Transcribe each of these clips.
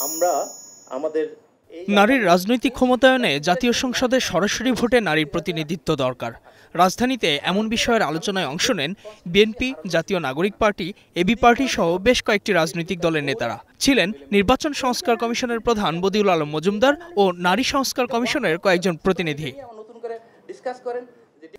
আমরা আমাদের নারীর রাজনৈতিক ক্ষমতায়নে জাতীয় সংসদে সরাসরি ভোটে নারীর প্রতিনিধিত্ব দরকার। রাজধানীতে এমন বিষয়ের আলোচনায় অংশ নেন বিএনপি, জাতীয় নাগরিক পার্টি, এবি পার্টি সহ বেশ কয়েকটি রাজনৈতিক দলের নেতারা। ছিলেন নির্বাচন সংস্কার কমিশনের প্রধান বদিউল আলম মজুমদার ও নারী সংস্কার কমিশনের কয়েকজন প্রতিনিধি।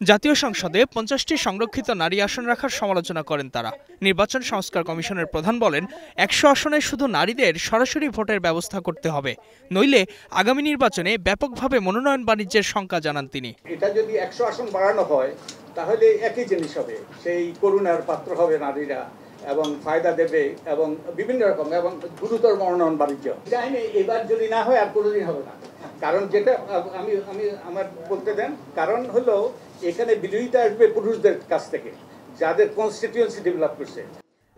জাতীয় সংসদে 50টি সংরক্ষিত নারী আসন রাখার সমালোচনা করেন তারা। নির্বাচন সংস্কার কমিশনের প্রধান বলেন, 100 আসনে শুধু নারীদের সরাসরি ভোটের ব্যবস্থা করতে হবে, নইলে আগামী নির্বাচনে ব্যাপকভাবে মনোনয়ন বাণিজ্যের শঙ্কা জানান তিনি। এটা যদি 100 আসন বাড়ানো হয় তাহলে একই জিনিস হবে, সেই করুণার পাত্র হবে নারীরা এবং ফায়দা দেবে এবং বিভিন্ন রকম এবং গুরুতর মনোনয়ন বাণিজ্য। এবার যদি না হয় আর কোনোদিন হবে না। কারণ যেটা আমি আমার বলতে দেন, কারণ হলো এখানে বিরোধিতা আসবে পুরুষদের কাছ থেকে যাদের কনস্টিটিউয়েন্সি ডেভেলপ করছে।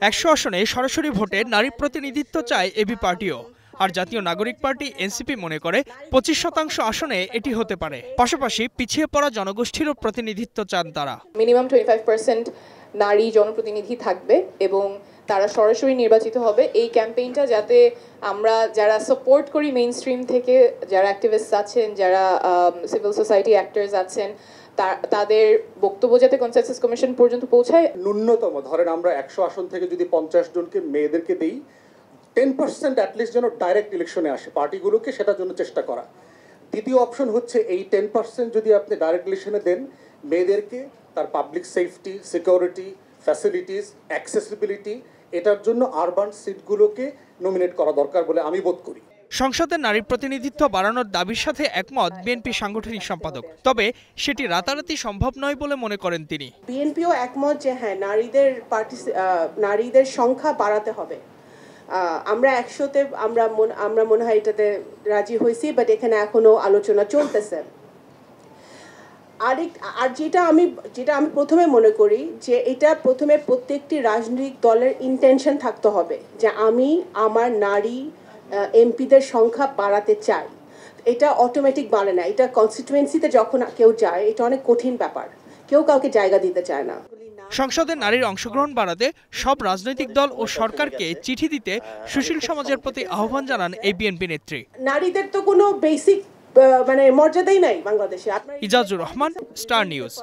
100 আসনে সরাসরি ভোটে নারী প্রতিনিধিত্ব চায় এবি পার্টিও। আর জাতীয় নাগরিক পার্টি এনসিপি মনে করে 25% আসনে এটি হতে পারে। পাশাপাশি পিছিয়ে পড়া জনগোষ্ঠীরও প্রতিনিধিত্ব চান তারা। মিনিমাম 25% নারী জনপ্রতিনিধি থাকবে এবং তারা সরাসরি নির্বাচিত হবে। এই ক্যাম্পেইনটা যাতে আমরা যারা সাপোর্ট করি মেইন স্ট্রিম থেকে, যারা অ্যাক্টিভিস্ট আছেন, যারা সিভিল সোসাইটি অ্যাক্টরস আছেন, তাদের বক্তব্য যাতে কনসেনসাস কমিশন পর্যন্ত পৌঁছায়। ন্যূনতম ধরেন আমরা 100 আসন থেকে যদি 50 জনকে মেয়েদেরকে দেই, 10% অ্যাটলিস্ট যেন ডাইরেক্ট ইলেকশনে আসে পার্টিগুলোকে, সেটার জন্য চেষ্টা করা। দ্বিতীয় অপশন হচ্ছে এই 10% যদি আপনি ডাইরেক্ট ইলেকশনে দেন মেয়েদেরকে, তার public safety, security, facilities, accessibility, এটার জন্য আরবান সিটগুলোকে নমিনেট করা দরকার বলে আমি বোধ করি। সংসদে নারীর প্রতিনিধিত্ব বাড়ানোর দাবির সাথে একমত বিএনপি সাংগঠনিক সম্পাদক, তবে সেটি রাতারাতি সম্ভব নয় বলে মনে করেন তিনি। বিএনপিও একমত যে হ্যাঁ, নারীদের সংখ্যা বাড়াতে হবে। আমরা 100-তে আমরা মনে হয় এটাতে রাজি হয়েছি, বাট এখানে এখনো আলোচনা চলতেছে। আর যেটা আমি প্রথমে মনে করি যে এটা প্রথমে প্রত্যেকটি রাজনৈতিক দলের ইন্টেনশন থাকতে হবে যে আমি আমার নারী এমপিদের সংখ্যা বাড়াতে চাই। এটা অটোমেটিক বাড়ে না। এটা কনস্টিটুয়েন্সিতে যখন কেউ যায় এটা অনেক কঠিন ব্যাপার, কেউ কাউকে জায়গা দিতে চায় না। সংসদে নারীর অংশগ্রহণ বাড়াতে সব রাজনৈতিক দল ও সরকারকে চিঠি দিতে সুশীল সমাজের প্রতি আহ্বান জানান এই বিএনপি নেত্রী। নারীদের তো কোনো বেসিক মর্যাদাই নাই বাংলাদেশে। Ijazur Rahman, star news.